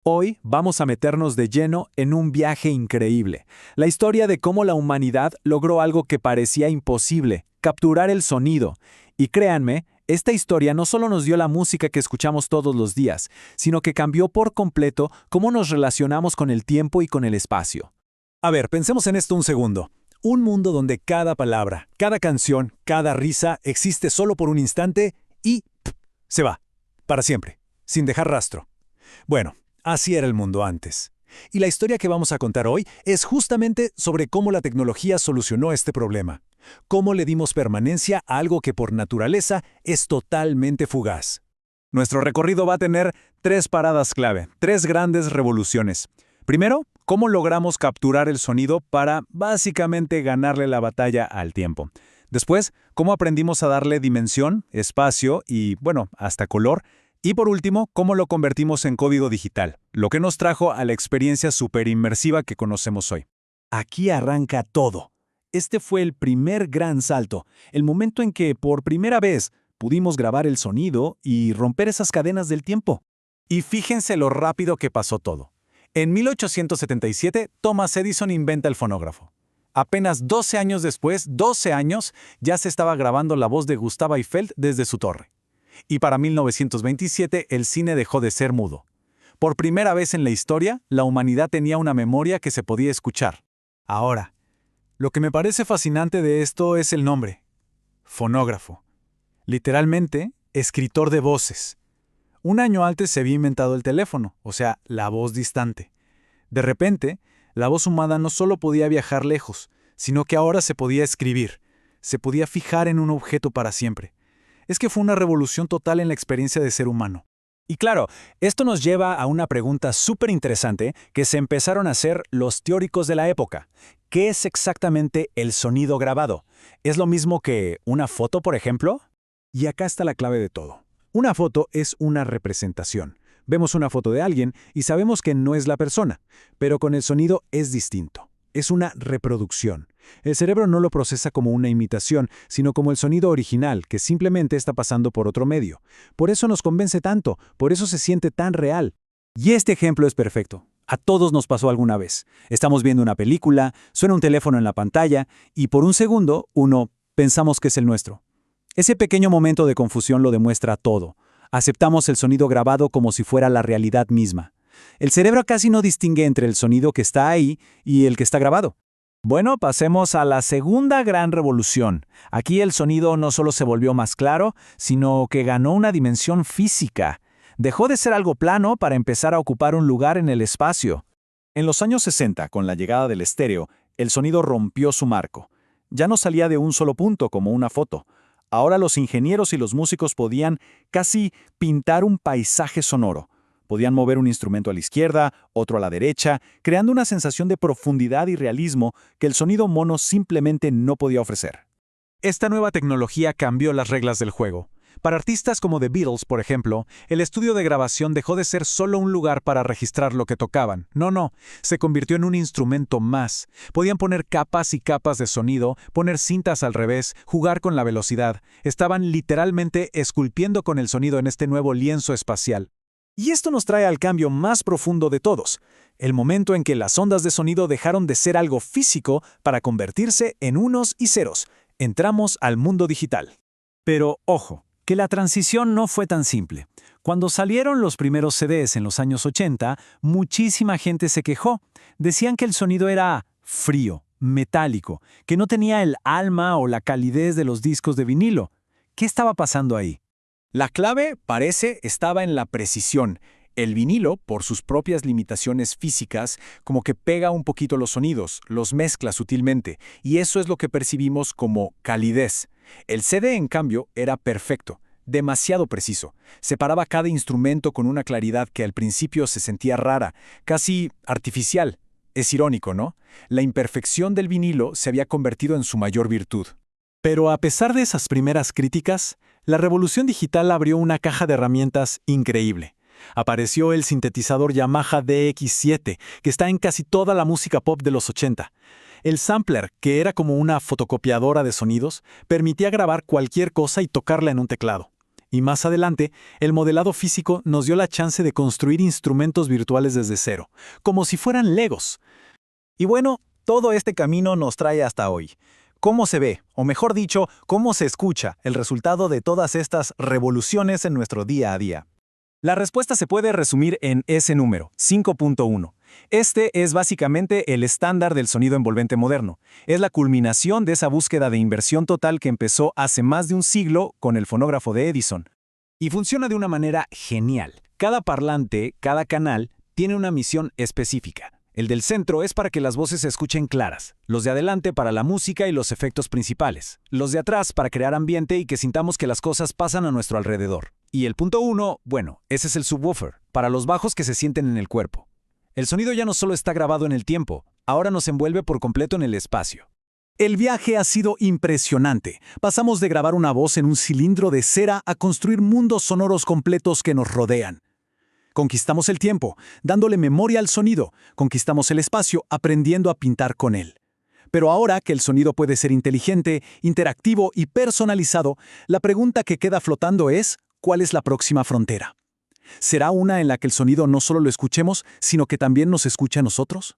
Hoy vamos a meternos de lleno en un viaje increíble, la historia de cómo la humanidad logró algo que parecía imposible, capturar el sonido. Y créanme, esta historia no solo nos dio la música que escuchamos todos los días, sino que cambió por completo cómo nos relacionamos con el tiempo y con el espacio. A ver, pensemos en esto un segundo. Un mundo donde cada palabra, cada canción, cada risa existe solo por un instante y se va, para siempre, sin dejar rastro. Bueno, así era el mundo antes. Y la historia que vamos a contar hoy es justamente sobre cómo la tecnología solucionó este problema. Cómo le dimos permanencia a algo que por naturaleza es totalmente fugaz. Nuestro recorrido va a tener 3 paradas clave, 3 grandes revoluciones. Primero, cómo logramos capturar el sonido para básicamente ganarle la batalla al tiempo. Después, cómo aprendimos a darle dimensión, espacio y, hasta color. Y por último, cómo lo convertimos en código digital, lo que nos trajo a la experiencia superinmersiva que conocemos hoy. Aquí arranca todo. Este fue el primer gran salto, el momento en que, por primera vez, pudimos grabar el sonido y romper esas cadenas del tiempo. Y fíjense lo rápido que pasó todo. En 1877, Thomas Edison inventa el fonógrafo. Apenas 12 años después, 12 años, ya se estaba grabando la voz de Gustave Eiffel desde su torre. Y para 1927 el cine dejó de ser mudo. Por primera vez en la historia, la humanidad tenía una memoria que se podía escuchar. Ahora, lo que me parece fascinante de esto es el nombre. Fonógrafo. Literalmente, escritor de voces. Un año antes se había inventado el teléfono, o sea, la voz distante. De repente, la voz humana no solo podía viajar lejos, sino que ahora se podía escribir, se podía fijar en un objeto para siempre. Es que fue una revolución total en la experiencia de ser humano. Y claro, esto nos lleva a una pregunta súper interesante que se empezaron a hacer los teóricos de la época. ¿Qué es exactamente el sonido grabado? ¿Es lo mismo que una foto, por ejemplo? Y acá está la clave de todo. Una foto es una representación. Vemos una foto de alguien y sabemos que no es la persona, pero con el sonido es distinto. Es una reproducción. El cerebro no lo procesa como una imitación, sino como el sonido original, que simplemente está pasando por otro medio. Por eso nos convence tanto, por eso se siente tan real. Y este ejemplo es perfecto. A todos nos pasó alguna vez. Estamos viendo una película, suena un teléfono en la pantalla, y por un segundo, pensamos que es el nuestro. Ese pequeño momento de confusión lo demuestra todo. Aceptamos el sonido grabado como si fuera la realidad misma. El cerebro casi no distingue entre el sonido que está ahí y el que está grabado. Bueno, pasemos a la segunda gran revolución. Aquí el sonido no solo se volvió más claro, sino que ganó una dimensión física. Dejó de ser algo plano para empezar a ocupar un lugar en el espacio. En los años 60, con la llegada del estéreo, el sonido rompió su marco. Ya no salía de un solo punto como una foto. Ahora los ingenieros y los músicos podían casi pintar un paisaje sonoro. Podían mover un instrumento a la izquierda, otro a la derecha, creando una sensación de profundidad y realismo que el sonido mono simplemente no podía ofrecer. Esta nueva tecnología cambió las reglas del juego. Para artistas como The Beatles, por ejemplo, el estudio de grabación dejó de ser solo un lugar para registrar lo que tocaban. No, se convirtió en un instrumento más. Podían poner capas y capas de sonido, poner cintas al revés, jugar con la velocidad. Estaban literalmente esculpiendo con el sonido en este nuevo lienzo espacial. Y esto nos trae al cambio más profundo de todos, el momento en que las ondas de sonido dejaron de ser algo físico para convertirse en unos y ceros. Entramos al mundo digital. Pero, ojo, que la transición no fue tan simple. Cuando salieron los primeros CDs en los años 80, muchísima gente se quejó. Decían que el sonido era frío, metálico, que no tenía el alma o la calidez de los discos de vinilo. ¿Qué estaba pasando ahí? La clave, parece, estaba en la precisión. El vinilo, por sus propias limitaciones físicas, como que pega un poquito los sonidos, los mezcla sutilmente, y eso es lo que percibimos como calidez. El CD, en cambio, era perfecto, demasiado preciso. Separaba cada instrumento con una claridad que al principio se sentía rara, casi artificial. Es irónico, ¿no? La imperfección del vinilo se había convertido en su mayor virtud. Pero a pesar de esas primeras críticas, la revolución digital abrió una caja de herramientas increíble. Apareció el sintetizador Yamaha DX7, que está en casi toda la música pop de los 80. El sampler, que era como una fotocopiadora de sonidos, permitía grabar cualquier cosa y tocarla en un teclado. Y más adelante, el modelado físico nos dio la chance de construir instrumentos virtuales desde cero, como si fueran Legos. Y bueno, todo este camino nos trae hasta hoy. ¿Cómo se ve, o mejor dicho, cómo se escucha el resultado de todas estas revoluciones en nuestro día a día? La respuesta se puede resumir en ese número, 5.1. Este es básicamente el estándar del sonido envolvente moderno. Es la culminación de esa búsqueda de inversión total que empezó hace más de un siglo con el fonógrafo de Edison. Y funciona de una manera genial. Cada parlante, cada canal, tiene una misión específica. El del centro es para que las voces se escuchen claras, los de adelante para la música y los efectos principales, los de atrás para crear ambiente y que sintamos que las cosas pasan a nuestro alrededor. Y el punto 1, bueno, ese es el subwoofer, para los bajos que se sienten en el cuerpo. El sonido ya no solo está grabado en el tiempo, ahora nos envuelve por completo en el espacio. El viaje ha sido impresionante. Pasamos de grabar una voz en un cilindro de cera a construir mundos sonoros completos que nos rodean. Conquistamos el tiempo, dándole memoria al sonido. Conquistamos el espacio, aprendiendo a pintar con él. Pero ahora que el sonido puede ser inteligente, interactivo y personalizado, la pregunta que queda flotando es, ¿cuál es la próxima frontera? ¿Será una en la que el sonido no solo lo escuchemos, sino que también nos escuche a nosotros?